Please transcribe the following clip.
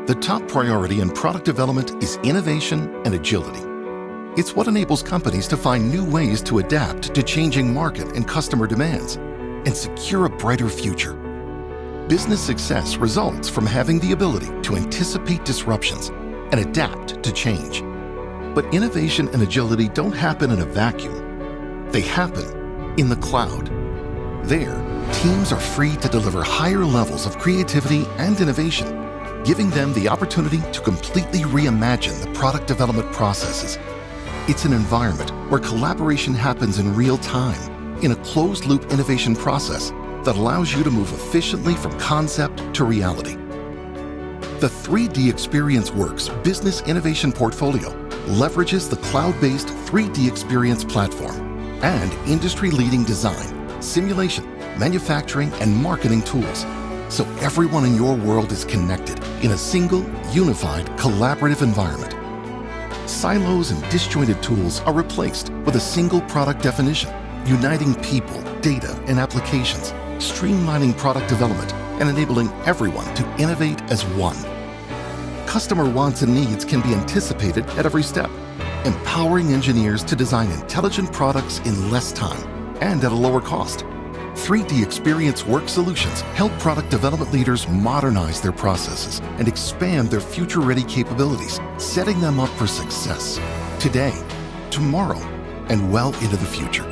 The top priority in product development is innovation and agility. It's what enables companies to find new ways to adapt to changing market and customer demands and secure a brighter future. Business success results from having the ability to anticipate disruptions and adapt to change. But innovation and agility don't happen in a vacuum. They happen in the cloud. There, teams are free to deliver higher levels of creativity and innovation, giving them the opportunity to completely reimagine the product development processes. It's an environment where collaboration happens in real time, in a closed-loop innovation process that allows you to move efficiently from concept to reality. The 3D Experience Works Business Innovation Portfolio leverages the cloud-based 3D Experience platform and industry-leading design, simulation, manufacturing, and marketing tools, so everyone in your world is connected in a single, unified, collaborative environment. Silos and disjointed tools are replaced with a single product definition, uniting people, data, and applications, streamlining product development, and enabling everyone to innovate as one. Customer wants and needs can be anticipated at every step, empowering engineers to design intelligent products in less time and at a lower cost. 3D Experience Work Solutions help product development leaders modernize their processes and expand their future-ready capabilities, setting them up for success today, tomorrow, and well into the future.